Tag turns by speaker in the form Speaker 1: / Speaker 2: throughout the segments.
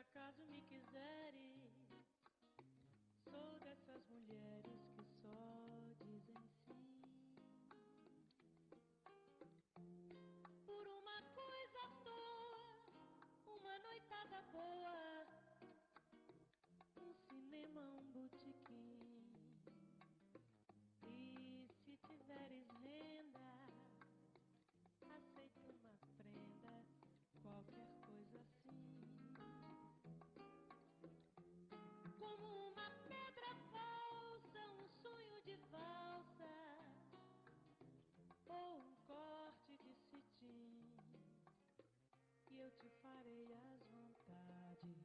Speaker 1: acaso me quiseres, sou dessas mulheres que só dizem sim. Por uma coisa à toa, uma noitada boa, um cinema, um botequim. E se tiveres renda, aceito uma prenda, qualquer coisa assim. Como uma pedra falsa, um sonho de valsa, ou um corte de cetim. E eu te farei as vontades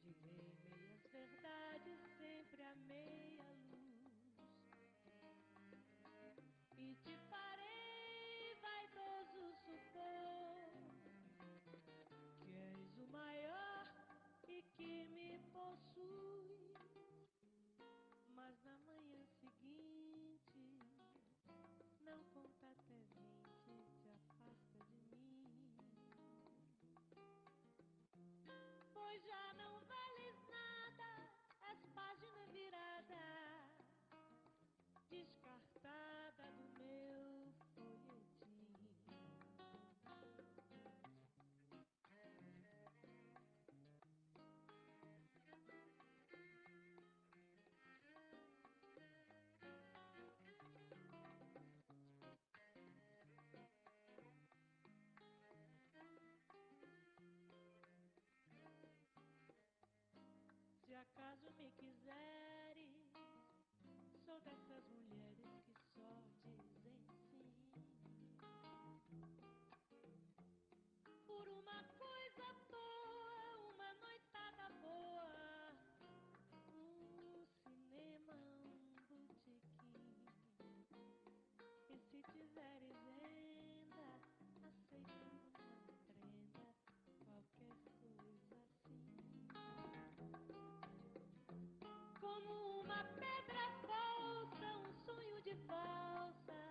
Speaker 1: de ver meias verdades, sempre a meia luz. E te farei vaidoso supor que és o maior e que me possui. Mas na manhã seguinte, não conta até 20, te afasta de mim. Pois já não vales nada, és página virada, descartada do meu folhetim. Se acaso me quiseres, sou dessas mulheres que só dizem sim. Por uma coisa à toa, uma noitada boa, um cinema, um botequim. E se tiveres renda, aceito uma prenda, qualquer coisa assim. Como uma pedra falsa, um sonho de valsa,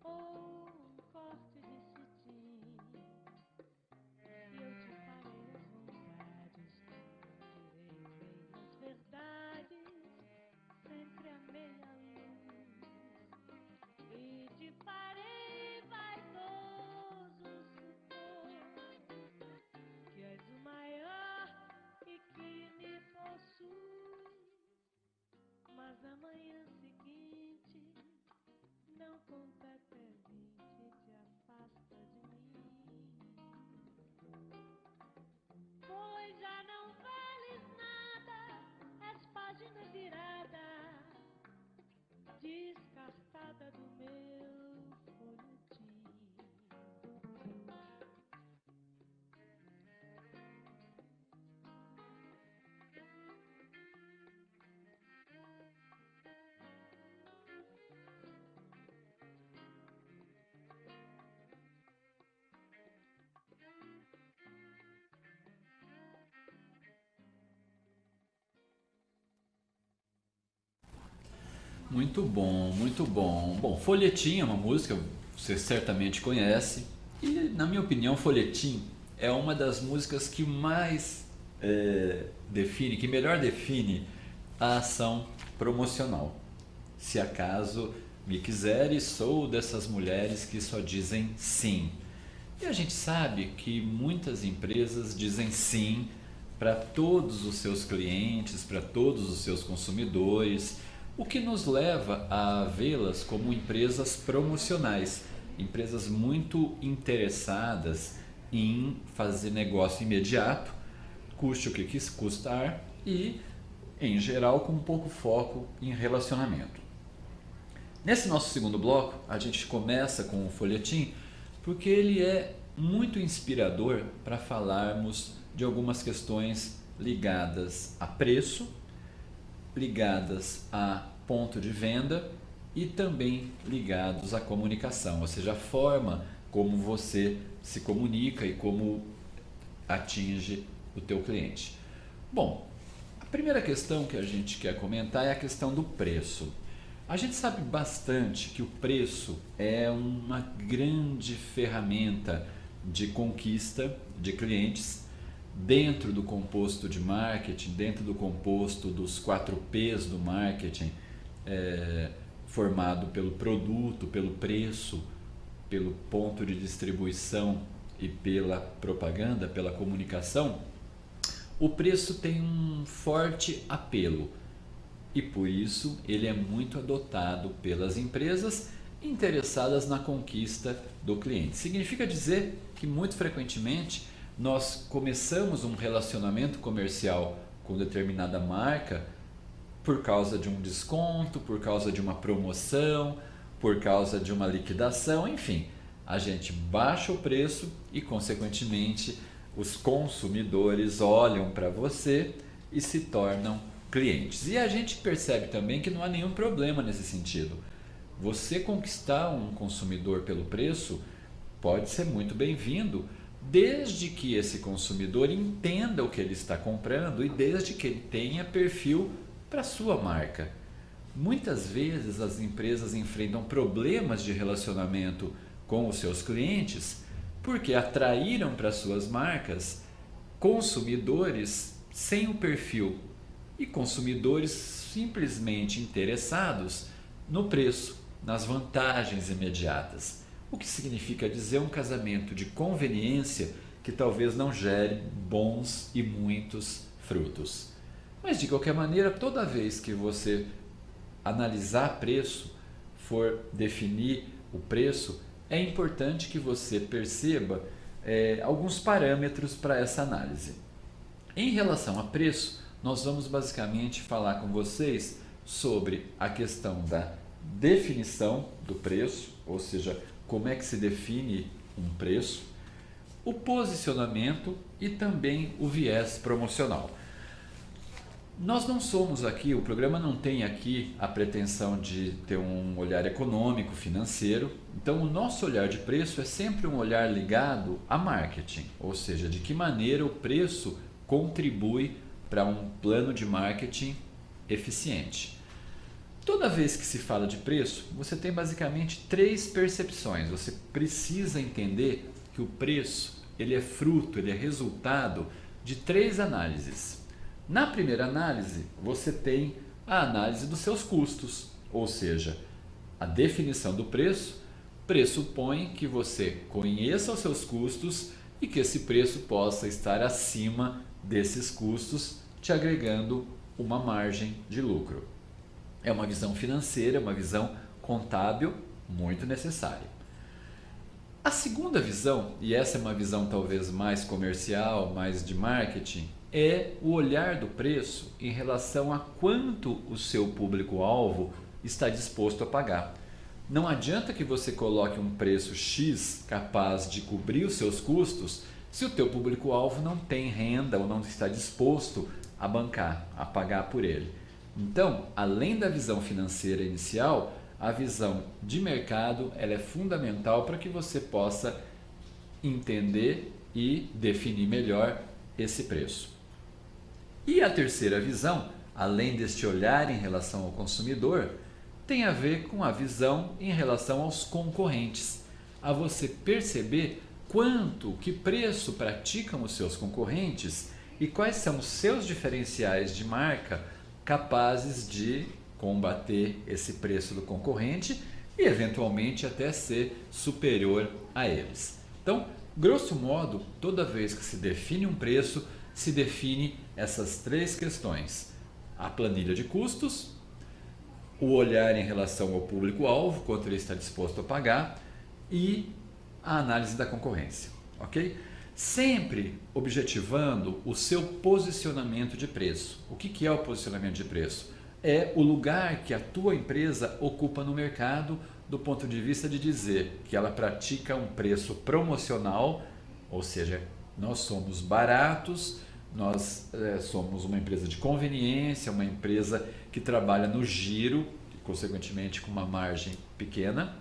Speaker 1: ou um corte de cetim. E eu te farei as vontades, direi meias verdades, sempre a meia luz. E te farei vaidoso supor que és o maior e que me possui. Mas amanhã seguinte, não conta até 20, te afasta de mim. Pois já não vales nada, és página virada, descartada do meu folhetim.
Speaker 2: Muito bom, muito bom. Bom, Folhetim é uma música que você certamente conhece. E, na minha opinião, Folhetim é uma das músicas que mais define, que melhor define a ação promocional. Se acaso me quiseres, sou dessas mulheres que só dizem sim. E a gente sabe que muitas empresas dizem sim para todos os seus clientes, para todos os seus consumidores, o que nos leva a vê-las como empresas promocionais, empresas muito interessadas em fazer negócio imediato, custe o que custar e, em geral, com pouco foco em relacionamento. Nesse nosso segundo bloco, a gente começa com o folhetim porque ele é muito inspirador para falarmos de algumas questões ligadas a preço, ligadas a ponto de venda e também ligados à comunicação, ou seja, a forma como você se comunica e como atinge o teu cliente. Bom, a primeira questão que a gente quer comentar é a questão do preço. A gente sabe bastante que o preço é uma grande ferramenta de conquista de clientes, dentro do composto de marketing, dentro do composto dos 4Ps do marketing, formado pelo produto, pelo preço, pelo ponto de distribuição e pela propaganda, pela comunicação, o preço tem um forte apelo e por isso ele é muito adotado pelas empresas interessadas na conquista do cliente. Significa dizer que muito frequentemente nós começamos um relacionamento comercial com determinada marca por causa de um desconto, por causa de uma promoção, por causa de uma liquidação, enfim. A gente baixa o preço e, consequentemente, os consumidores olham para você e se tornam clientes. E a gente percebe também que não há nenhum problema nesse sentido. Você conquistar um consumidor pelo preço pode ser muito bem-vindo, desde que esse consumidor entenda o que ele está comprando e desde que ele tenha perfil para a sua marca. Muitas vezes as empresas enfrentam problemas de relacionamento com os seus clientes porque atraíram para suas marcas consumidores sem o perfil e consumidores simplesmente interessados no preço, nas vantagens imediatas. O que significa dizer um casamento de conveniência que talvez não gere bons e muitos frutos. Mas de qualquer maneira, toda vez que você analisar preço, for definir o preço, é importante que você perceba alguns parâmetros para essa análise. Em relação a preço, nós vamos basicamente falar com vocês sobre a questão da definição do preço, ou seja, como é que se define um preço, o posicionamento e também o viés promocional. Nós não somos aqui, o programa não tem aqui a pretensão de ter um olhar econômico, financeiro, então o nosso olhar de preço é sempre um olhar ligado a marketing, ou seja, de que maneira o preço contribui para um plano de marketing eficiente. Toda vez que se fala de preço, você tem basicamente 3 percepções. Você precisa entender que o preço ele é fruto, ele é resultado de 3 análises. Na primeira análise, você tem a análise dos seus custos, ou seja, a definição do preço pressupõe que você conheça os seus custos e que esse preço possa estar acima desses custos, te agregando uma margem de lucro. É uma visão financeira, uma visão contábil muito necessária. A segunda visão, e essa é uma visão talvez mais comercial, mais de marketing, é o olhar do preço em relação a quanto o seu público-alvo está disposto a pagar. Não adianta que você coloque um preço X capaz de cobrir os seus custos se o teu público-alvo não tem renda ou não está disposto a bancar, a pagar por ele. Então, além da visão financeira inicial, a visão de mercado ela é fundamental para que você possa entender e definir melhor esse preço. E a terceira visão, além deste olhar em relação ao consumidor, tem a ver com a visão em relação aos concorrentes. A você perceber que preço praticam os seus concorrentes e quais são os seus diferenciais de marca capazes de combater esse preço do concorrente e eventualmente até ser superior a eles. Então, grosso modo, toda vez que se define um preço, se define essas 3 questões: a planilha de custos, o olhar em relação ao público-alvo, quanto ele está disposto a pagar, e a análise da concorrência, ok? Sempre objetivando o seu posicionamento de preço. O que é o posicionamento de preço? É o lugar que a tua empresa ocupa no mercado do ponto de vista de dizer que ela pratica um preço promocional, ou seja, nós somos baratos, nós somos uma empresa de conveniência, uma empresa que trabalha no giro, consequentemente com uma margem pequena,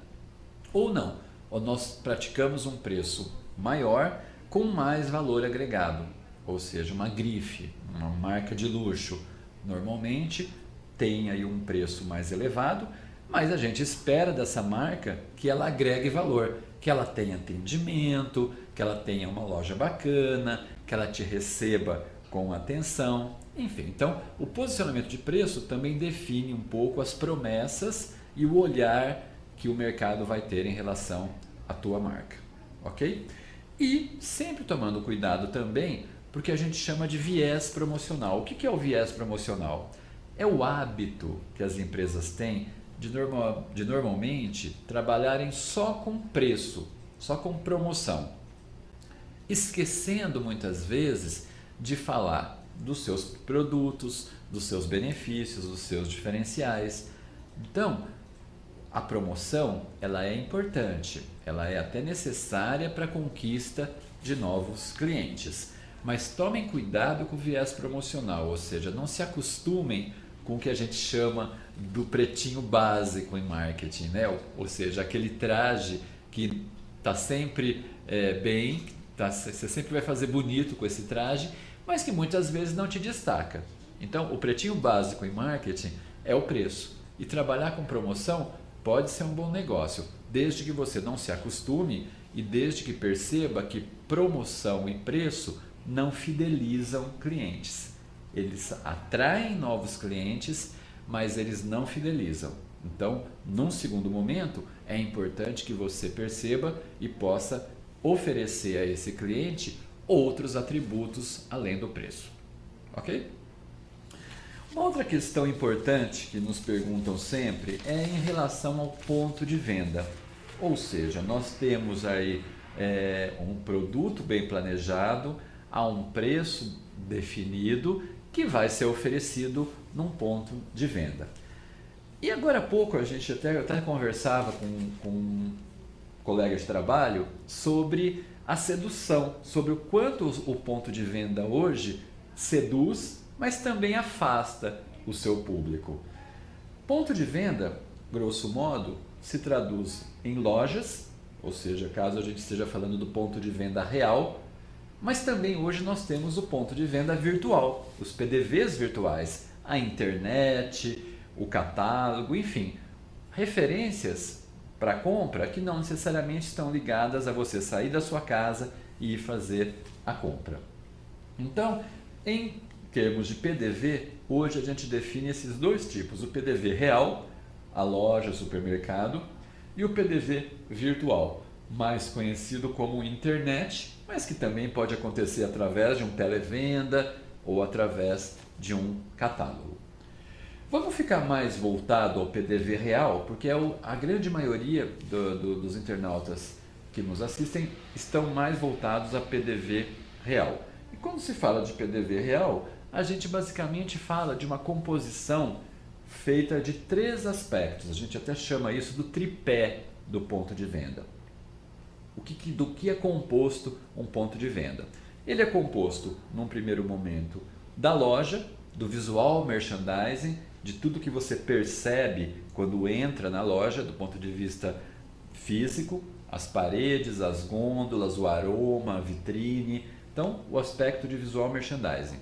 Speaker 2: ou não, ou nós praticamos um preço maior com mais valor agregado, ou seja, uma grife, uma marca de luxo, normalmente tem aí um preço mais elevado, mas a gente espera dessa marca que ela agregue valor, que ela tenha atendimento, que ela tenha uma loja bacana, que ela te receba com atenção, enfim. Então, o posicionamento de preço também define um pouco as promessas e o olhar que o mercado vai ter em relação à tua marca, ok? E sempre tomando cuidado também, porque a gente chama de viés promocional. O que é o viés promocional? É o hábito que as empresas têm de normalmente trabalharem só com preço, só com promoção, esquecendo muitas vezes de falar dos seus produtos, dos seus benefícios, dos seus diferenciais. Então, a promoção ela é importante, ela é até necessária para a conquista de novos clientes. Mas tomem cuidado com o viés promocional, ou seja, não se acostumem com o que a gente chama do pretinho básico em marketing, né? Ou seja, aquele traje que está sempre bem, você sempre vai fazer bonito com esse traje, mas que muitas vezes não te destaca. Então, o pretinho básico em marketing é o preço. E trabalhar com promoção pode ser um bom negócio, desde que você não se acostume e desde que perceba que promoção e preço não fidelizam clientes. Eles atraem novos clientes, mas eles não fidelizam. Então, num segundo momento, é importante que você perceba e possa oferecer a esse cliente outros atributos além do preço. Ok? Uma outra questão importante que nos perguntam sempre é em relação ao ponto de venda. Ou seja, nós temos aí um produto bem planejado, a um preço definido que vai ser oferecido num ponto de venda. E agora há pouco a gente até conversava com um colega de trabalho sobre a sedução, sobre o quanto o ponto de venda hoje seduz, mas também afasta o seu público. Ponto de venda, grosso modo, se traduz em lojas, ou seja, caso a gente esteja falando do ponto de venda real, mas também hoje nós temos o ponto de venda virtual, os PDVs virtuais, a internet, o catálogo, enfim, referências para compra que não necessariamente estão ligadas a você sair da sua casa e ir fazer a compra. Então, em termos de PDV, hoje a gente define esses dois tipos, o PDV real, a loja, supermercado, e o PDV virtual, mais conhecido como internet, mas que também pode acontecer através de um televenda ou através de um catálogo. Vamos ficar mais voltado ao PDV real, porque a grande maioria dos internautas que nos assistem estão mais voltados a PDV real. E quando se fala de PDV real, a gente basicamente fala de uma composição feita de 3 aspectos. A gente até chama isso do tripé do ponto de venda. Do que é composto um ponto de venda? Ele é composto, num primeiro momento, da loja, do visual merchandising, de tudo que você percebe quando entra na loja, do ponto de vista físico, as paredes, as gôndolas, o aroma, a vitrine. Então, o aspecto de visual merchandising.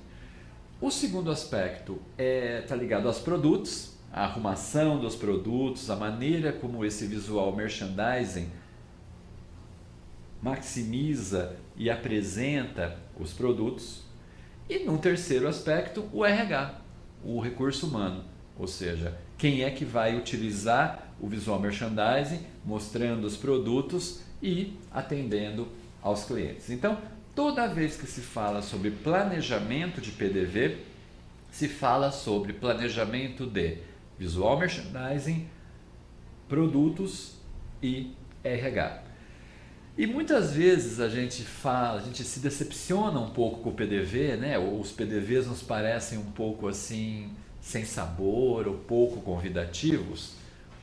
Speaker 2: O segundo aspecto está ligado aos produtos, a arrumação dos produtos, a maneira como esse visual merchandising maximiza e apresenta os produtos. E num terceiro aspecto, o RH, o recurso humano, ou seja, quem é que vai utilizar o visual merchandising, mostrando os produtos e atendendo aos clientes. Então, toda vez que se fala sobre planejamento de PDV, se fala sobre planejamento de visual merchandising, produtos e RH. E muitas vezes a gente se decepciona um pouco com o PDV, né? Os PDVs nos parecem um pouco assim, sem sabor ou pouco convidativos.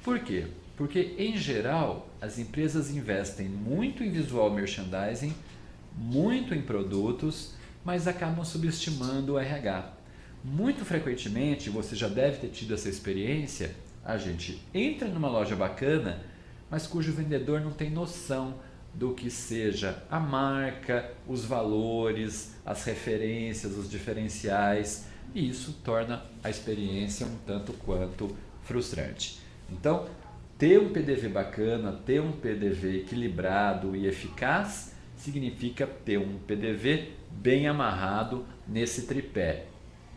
Speaker 2: Por quê? Porque, em geral, as empresas investem muito em visual merchandising, muito em produtos, mas acabam subestimando o RH. Muito frequentemente, você já deve ter tido essa experiência, a gente entra numa loja bacana, mas cujo vendedor não tem noção do que seja a marca, os valores, as referências, os diferenciais, e isso torna a experiência um tanto quanto frustrante. Então, ter um PDV bacana, ter um PDV equilibrado e eficaz, significa ter um PDV bem amarrado nesse tripé: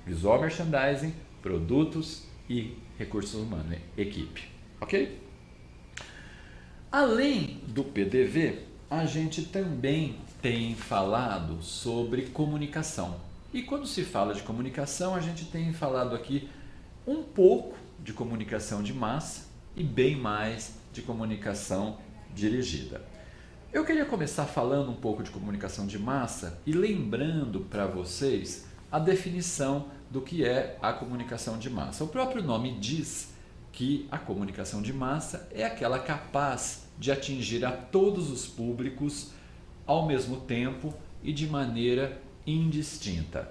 Speaker 2: visual merchandising, produtos e recursos humanos, equipe. Ok? Além do PDV, a gente também tem falado sobre comunicação. E quando se fala de comunicação, a gente tem falado aqui um pouco de comunicação de massa e bem mais de comunicação dirigida. Eu queria começar falando um pouco de comunicação de massa e lembrando para vocês a definição do que é a comunicação de massa. O próprio nome diz que a comunicação de massa é aquela capaz de atingir a todos os públicos ao mesmo tempo e de maneira indistinta.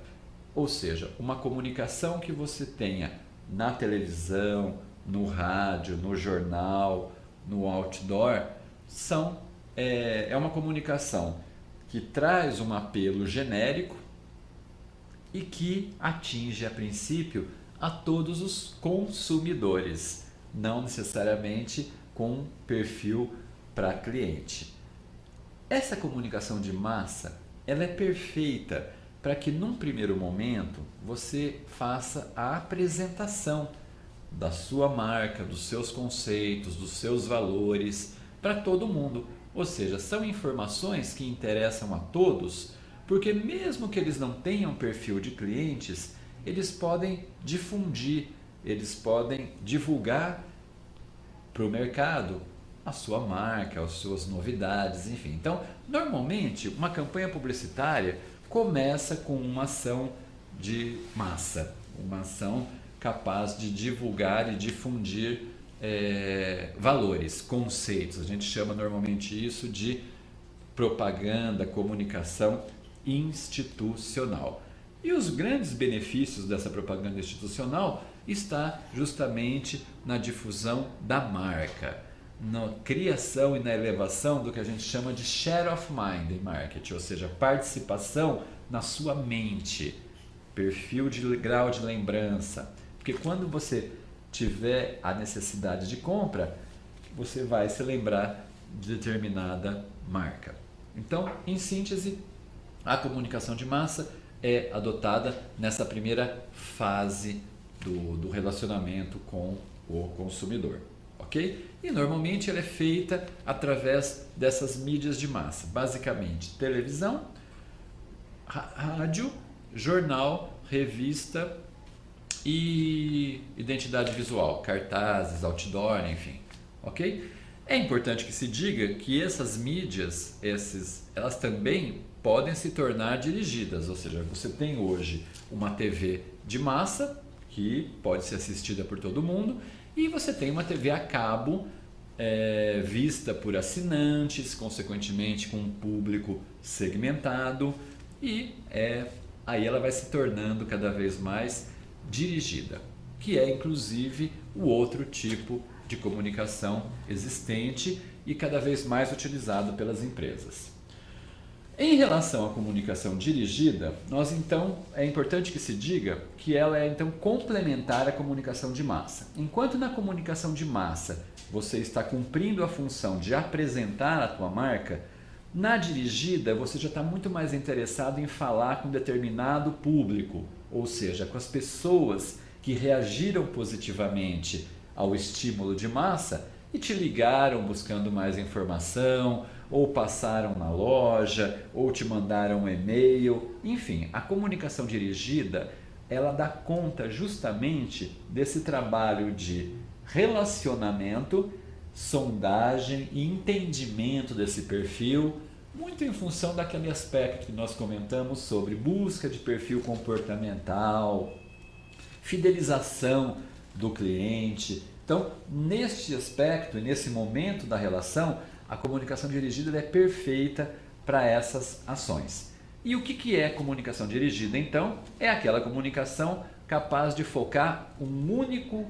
Speaker 2: Ou seja, uma comunicação que você tenha na televisão, no rádio, no jornal, no outdoor, é uma comunicação que traz um apelo genérico e que atinge, a princípio, a todos os consumidores, não necessariamente com perfil para cliente. Essa comunicação de massa, ela é perfeita para que num primeiro momento você faça a apresentação da sua marca, dos seus conceitos, dos seus valores para todo mundo. Ou seja, são informações que interessam a todos, porque mesmo que eles não tenham perfil de clientes, eles podem difundir, eles podem divulgar para o mercado a sua marca, as suas novidades, enfim. Então, normalmente, uma campanha publicitária começa com uma ação de massa, uma ação capaz de divulgar e difundir valores, conceitos. A gente chama normalmente isso de propaganda, comunicação institucional. E os grandes benefícios dessa propaganda institucional está justamente na difusão da marca, na criação e na elevação do que a gente chama de share of mind em marketing, ou seja, participação na sua mente, perfil de grau de lembrança. Porque quando você tiver a necessidade de compra, você vai se lembrar de determinada marca. Então, em síntese, a comunicação de massa é adotada nessa primeira fase do relacionamento com o consumidor, ok? E normalmente ela é feita através dessas mídias de massa, basicamente televisão, rádio, jornal, revista e identidade visual, cartazes, outdoor, enfim, ok? É importante que se diga que essas mídias, elas também podem se tornar dirigidas, ou seja, você tem hoje uma TV de massa que pode ser assistida por todo mundo e você tem uma TV a cabo vista por assinantes, consequentemente com um público segmentado e aí ela vai se tornando cada vez mais dirigida, que é inclusive o outro tipo de comunicação existente e cada vez mais utilizado pelas empresas. Em relação à comunicação dirigida, é importante que se diga que ela é então complementar à comunicação de massa. Enquanto na comunicação de massa você está cumprindo a função de apresentar a tua marca, na dirigida você já está muito mais interessado em falar com determinado público, ou seja, com as pessoas que reagiram positivamente ao estímulo de massa e te ligaram buscando mais informação, ou passaram na loja, ou te mandaram um e-mail. Enfim, a comunicação dirigida, ela dá conta justamente desse trabalho de relacionamento, sondagem e entendimento desse perfil, muito em função daquele aspecto que nós comentamos sobre busca de perfil comportamental, fidelização do cliente. Então, neste aspecto e nesse momento da relação, a comunicação dirigida é perfeita para essas ações. E o que é comunicação dirigida, então? É aquela comunicação capaz de focar um único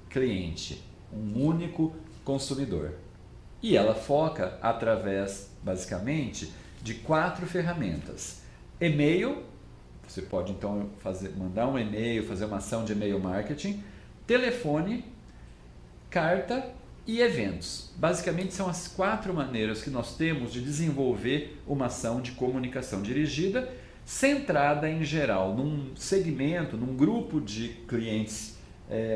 Speaker 2: cliente, um único consumidor. E ela foca através, basicamente, de 4 ferramentas. E-mail, você pode então mandar um e-mail, fazer uma ação de e-mail marketing. Telefone, carta e eventos. Basicamente são as 4 maneiras que nós temos de desenvolver uma ação de comunicação dirigida, centrada em geral num segmento, num grupo de clientes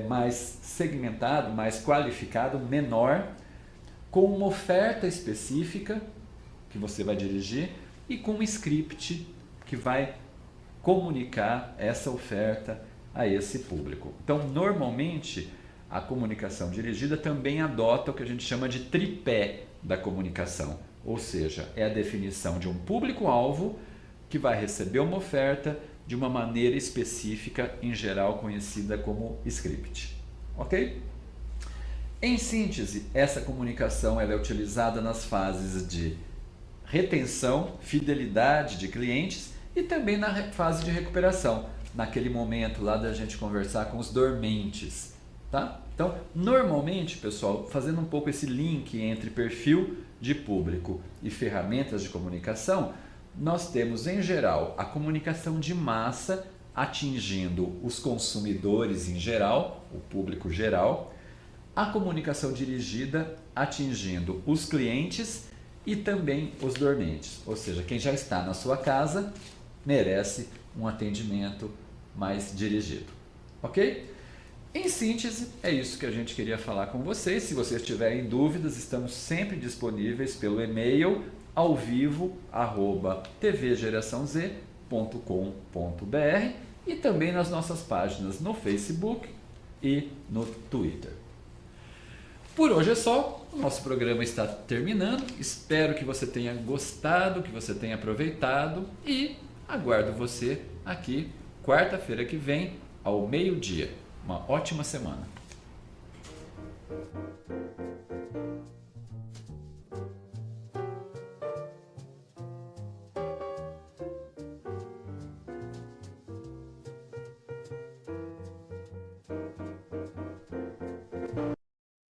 Speaker 2: mais segmentado, mais qualificado, menor, com uma oferta específica que você vai dirigir e com um script que vai comunicar essa oferta a esse público. Então, normalmente, a comunicação dirigida também adota o que a gente chama de tripé da comunicação, ou seja, é a definição de um público-alvo que vai receber uma oferta de uma maneira específica, em geral conhecida como script. Ok? Em síntese, essa comunicação ela é utilizada nas fases de retenção, fidelidade de clientes e também na fase de recuperação, naquele momento lá da gente conversar com os dormentes, tá? Então, normalmente, pessoal, fazendo um pouco esse link entre perfil de público e ferramentas de comunicação, nós temos em geral a comunicação de massa atingindo os consumidores em geral, o público geral, a comunicação dirigida atingindo os clientes e também os dormentes, ou seja, quem já está na sua casa merece um atendimento mais dirigido, ok? Em síntese, é isso que a gente queria falar com vocês. Se vocês tiverem dúvidas, estamos sempre disponíveis pelo e-mail alvivo@tvgeraçãoz.com.br e também nas nossas páginas no Facebook e no Twitter. Por hoje é só, o nosso programa está terminando. Espero que você tenha gostado, que você tenha aproveitado e aguardo você aqui quarta-feira que vem ao meio-dia. Uma ótima semana.